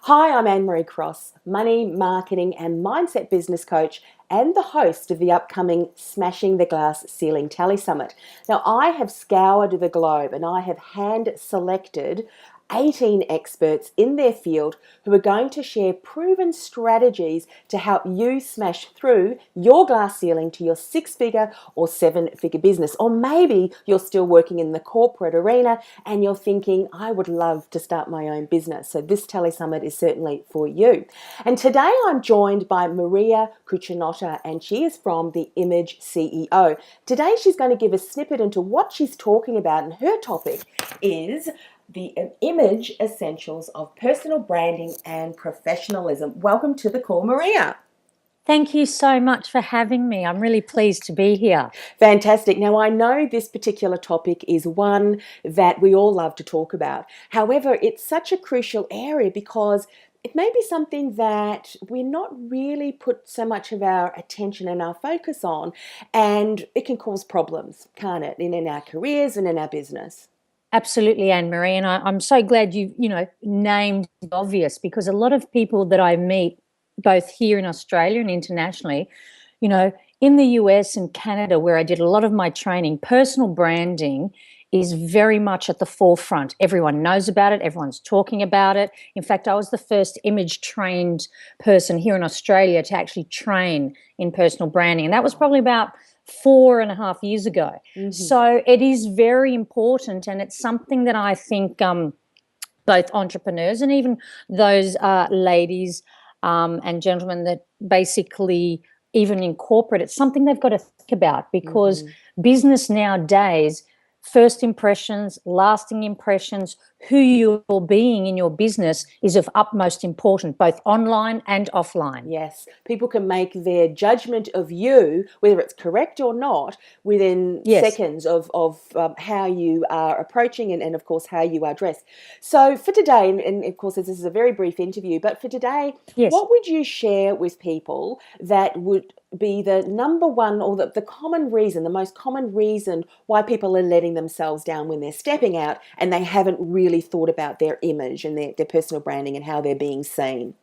Hi, I'm Anne-Marie Cross, money, marketing and mindset business coach and the host of the upcoming Smashing the Glass Ceiling Telesummit. Now, I have scoured the globe and I have hand-selected 18 experts in their field who are going to share proven strategies to help you smash through your glass ceiling to your six-figure or seven-figure business. Or maybe you're still working in the corporate arena and you're thinking, I would love to start my own business. So this Telesummit is certainly for you. And today I'm joined by Maria Cucinotta, and she is from the Image CEO. Today she's going to give a snippet into what she's talking about, and her topic is the image essentials of personal branding and professionalism. Welcome to the call, Maria. Thank you so much for having me. I'm really pleased to be here. Fantastic. Now, I know this particular topic is one that we all love to talk about. However, it's such a crucial area because it may be something that we're not really put so much of our attention and our focus on, and it can cause problems, can't it, in our careers and in our business. Absolutely, Anne-Marie, and I'm so glad you named the obvious, because a lot of people that I meet, both here in Australia and internationally, in the US and Canada, where I did a lot of my training, personal branding is very much at the forefront. Everyone knows about it. Everyone's talking about it. In fact, I was the first image trained person here in Australia to actually train in personal branding, and that was probably about 4.5 years ago. Mm-hmm. So it is very important, and it's something that I think both entrepreneurs and even those ladies and gentlemen that basically even in corporate, it's something they've got to think about, because business nowadays, first impressions, lasting impressions, who you're being in your business is of utmost importance, both online and offline. Yes, people can make their judgment of you, whether it's correct or not, within seconds of how you are approaching and, of course, how you are dressed. So for today, and of course this is a very brief interview, but for today, what would you share with people that would be the number one, or the common reason, the most common reason why people are letting themselves down when they're stepping out and they haven't really thought about their image and their personal branding and how they're being seen?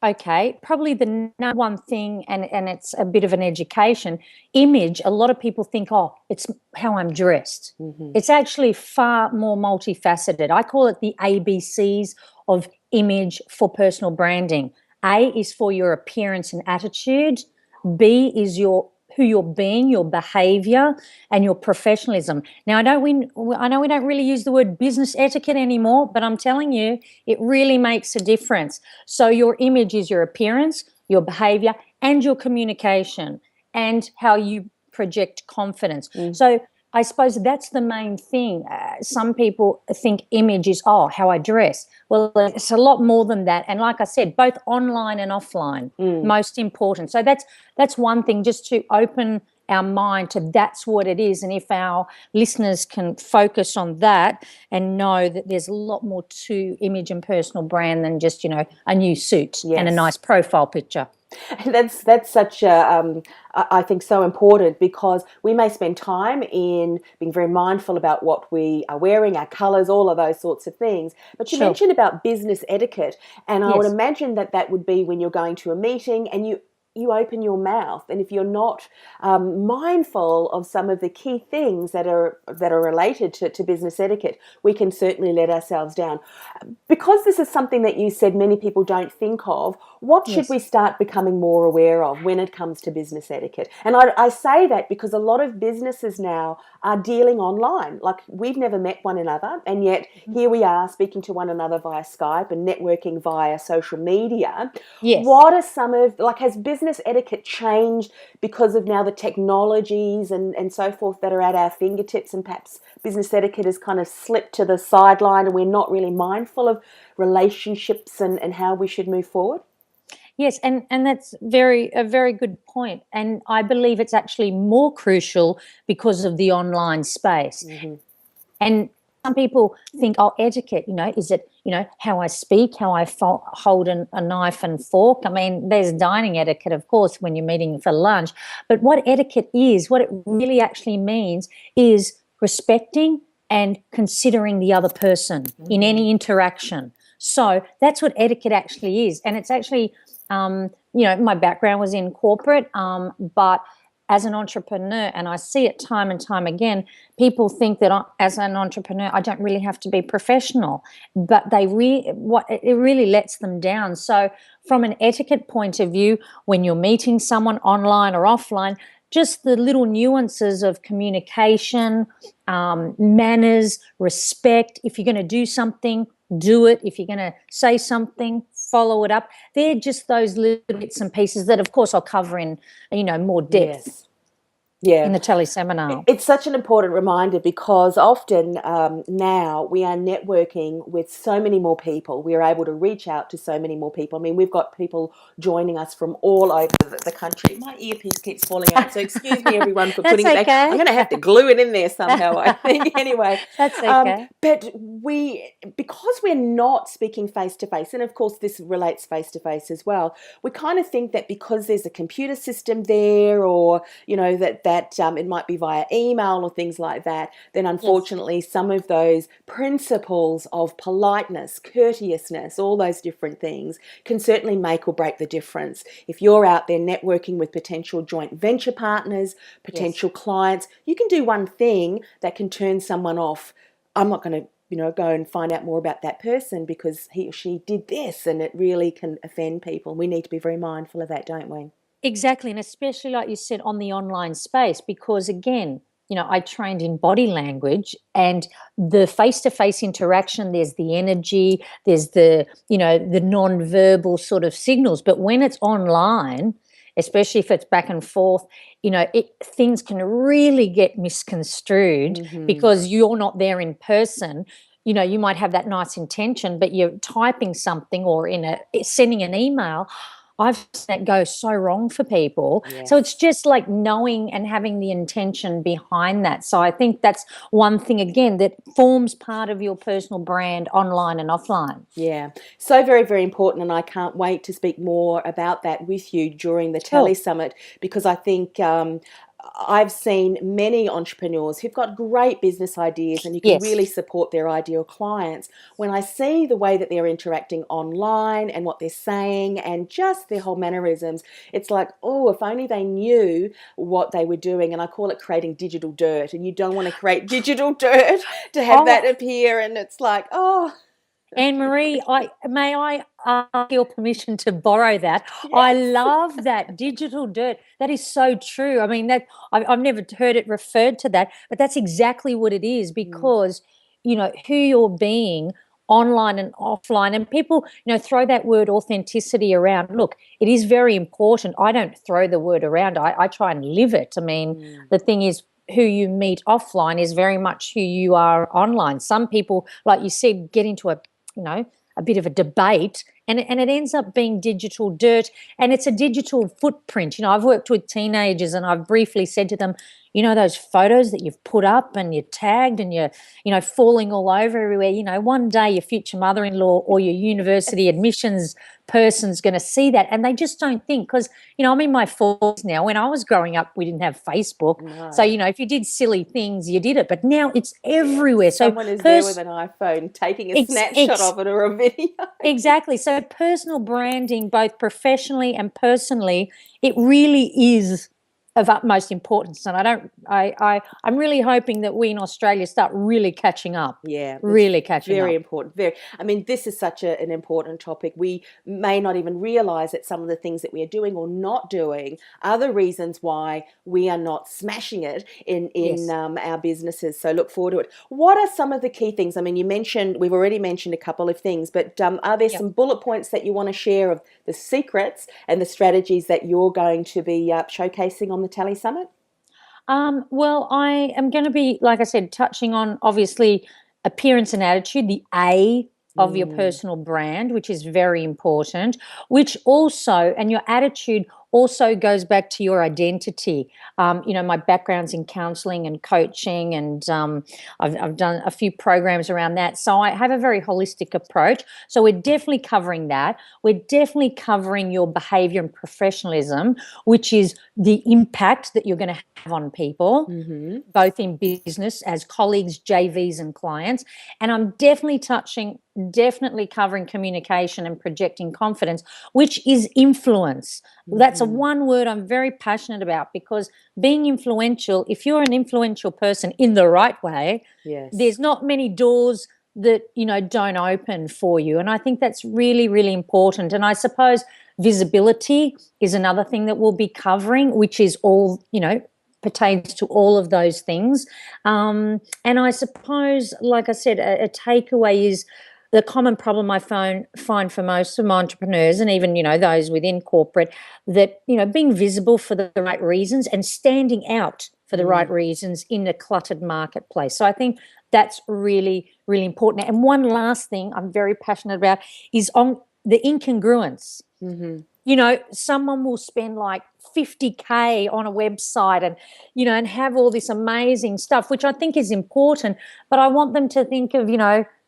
Okay, probably the number one thing, and it's a bit of an education, image. A lot of people think, oh, it's how I'm dressed. It's actually far more multifaceted. I call it the ABCs of image for personal branding. A is for your appearance and attitude. B is who you're being, your behavior, and your professionalism. Now, I know we don't really use the word business etiquette anymore, but I'm telling you, it really makes a difference. So your image is your appearance, your behavior, and your communication, and how you project confidence. So I suppose that's the main thing. Some people think image is, how I dress. Well, it's a lot more than that. And like I said, both online and offline, most important. So that's one thing, just to open our mind to that's what it is. And if our listeners can focus on that and know that there's a lot more to image and personal brand than just, a new suit and a nice profile picture. That's such a, I think, so important, because we may spend time in being very mindful about what we are wearing, our colours, all of those sorts of things. But you mentioned about business etiquette, and I would imagine that would be when you're going to a meeting and you open your mouth, and if you're not mindful of some of the key things that are related to business etiquette, we can certainly let ourselves down. Because this is something that you said many people don't think of, what should we start becoming more aware of when it comes to business etiquette? And I say that because a lot of businesses now are dealing online. Like, we've never met one another, and yet here we are speaking to one another via Skype and networking via social media. What are some of, has business etiquette changed because of now the technologies and so forth that are at our fingertips, and perhaps business etiquette has kind of slipped to the sideline and we're not really mindful of relationships and how we should move forward? Yes, and that's a very good point. And I believe it's actually more crucial because of the online space. And some people think, etiquette, is it, how I speak, how I hold a knife and fork. I mean, there's dining etiquette, of course, when you're meeting for lunch. But what etiquette is, what it really actually means, is respecting and considering the other person in any interaction. So that's what etiquette actually is. And it's actually, my background was in corporate, but as an entrepreneur, and I see it time and time again, people think that as an entrepreneur, I don't really have to be professional, but it really lets them down. So from an etiquette point of view, when you're meeting someone online or offline, just the little nuances of communication, manners, respect. If you're going to do something, do it. If you're going to say something, follow it up. They're just those little bits and pieces that, of course, I'll cover in, more depth. Yes. Yeah. In the teleseminar. It's such an important reminder because often now we are networking with so many more people. We are able to reach out to so many more people. I mean, we've got people joining us from all over the country. My earpiece keeps falling out, so excuse me, everyone, for putting it back. I'm going to have to glue it in there somehow, I think. Anyway. That's okay. But because we're not speaking face-to-face, and of course this relates face-to-face as well, we kind of think that because there's a computer system there or, that it might be via email or things like that, then unfortunately some of those principles of politeness, courteousness, all those different things can certainly make or break the difference. If you're out there networking with potential joint venture partners, potential clients, you can do one thing that can turn someone off. I'm not going to go and find out more about that person because he or she did this, and it really can offend people. We need to be very mindful of that, don't we? Exactly. And especially, like you said, on the online space, because again, I trained in body language, and the face-to-face interaction, there's the energy, there's the non-verbal sort of signals. But when it's online, especially if it's back and forth, things can really get misconstrued because you're not there in person. You might have that nice intention, but you're typing something or sending an email. I've seen that go so wrong for people. Yes. So it's just like knowing and having the intention behind that. So I think that's one thing, again, that forms part of your personal brand online and offline. Yeah. So very, very important. And I can't wait to speak more about that with you during the Telesummit, because I think I've seen many entrepreneurs who've got great business ideas and you can really support their ideal clients. When I see the way that they're interacting online and what they're saying and just their whole mannerisms, it's like, oh, if only they knew what they were doing. And I call it creating digital dirt. And you don't want to create digital dirt to have that appear. And it's like, oh. Anne-Marie, may I ask your permission to borrow that? Yes. I love that, digital dirt. That is so true. I mean, I've never heard it referred to that, but that's exactly what it is, because who you're being online and offline, and people throw that word authenticity around. Look, it is very important. I don't throw the word around. I try and live it. I mean, the thing is, who you meet offline is very much who you are online. Some people, like you said, get into a bit of a debate, and it ends up being digital dirt, and it's a digital footprint. I've worked with teenagers, and I've briefly said to them, those photos that you've put up and you're tagged and you're, falling all over everywhere, one day your future mother-in-law or your university admissions person's going to see that, and they just don't think, because, I'm in my 40s now. When I was growing up, we didn't have Facebook. No. So, if you did silly things, you did it, but now it's everywhere. Someone is there with an iPhone taking a snapshot of it or a video. Exactly. So personal branding, both professionally and personally, it really is of utmost importance, and I'm really hoping that we in Australia start really catching up. Yeah, really catching up. Very important. I mean, this is such an important topic. We may not even realise that some of the things that we are doing or not doing are the reasons why we are not smashing it in our businesses. So look forward to it. What are some of the key things? I mean, we've already mentioned a couple of things, but are there some bullet points that you want to share of the secrets and the strategies that you're going to be showcasing on the Telesummit? Well, I am going to be, like I said, touching on obviously appearance and attitude, the A of your personal brand, which is very important, which also, and your attitude also goes back to your identity. My background's in counseling and coaching, and I've done a few programs around that. So I have a very holistic approach. So we're definitely covering that. We're definitely covering your behavior and professionalism, which is the impact that you're going to have on people, both in business as colleagues, JVs and clients. And I'm definitely touching definitely covering communication and projecting confidence, which is influence. That's a one word I'm very passionate about, because being influential, if you're an influential person in the right way, there's not many doors that, don't open for you. And I think that's really, really important. And I suppose visibility is another thing that we'll be covering, which is all, pertains to all of those things. And I suppose, like I said, a takeaway is the common problem I find for most of my entrepreneurs, and even, those within corporate, that, being visible for the right reasons and standing out for the right reasons in a cluttered marketplace. So I think that's really, really important. And one last thing I'm very passionate about is on the incongruence. Someone will spend like 50K on a website and, and have all this amazing stuff, which I think is important, but I want them to think of,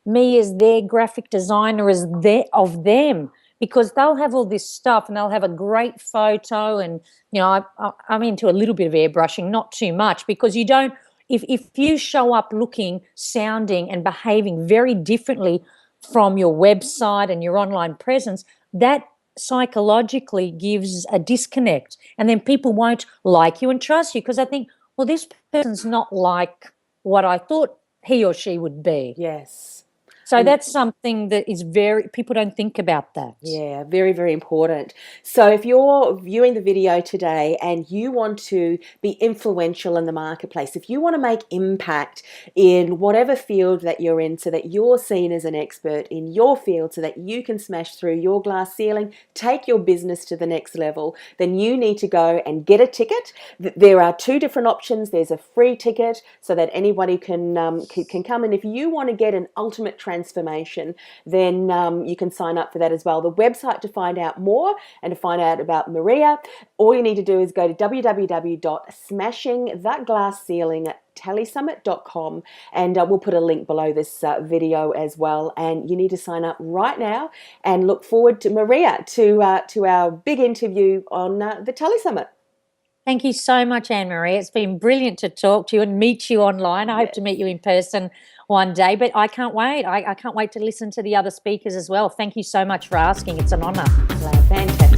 me as their graphic designer, of them, because they'll have all this stuff and they'll have a great photo. And, I'm into a little bit of airbrushing, not too much, because you don't, if you show up looking, sounding and behaving very differently from your website and your online presence, that psychologically gives a disconnect, and then people won't like you and trust you, because I think, well, this person's not like what I thought he or she would be. Yes. So that's something that is people don't think about that. Yeah, very, very important. So if you're viewing the video today and you want to be influential in the marketplace, if you want to make impact in whatever field that you're in, so that you're seen as an expert in your field, so that you can smash through your glass ceiling, take your business to the next level, then you need to go and get a ticket. There are two different options. There's a free ticket so that anybody can come. And if you want to get an ultimate transformation, then you can sign up for that as well. The website to find out more and to find out about Maria, all you need to do is go to www.smashingthatglassceiling@telesummit.com, and we'll put a link below this video as well. And you need to sign up right now and look forward to Maria, to our big interview on the Telesummit. Thank you so much, Anne-Marie. It's been brilliant to talk to you and meet you online. I hope to meet you in person one day, but I can't wait. I can't wait to listen to the other speakers as well. Thank you so much for asking. It's an honour. Fantastic.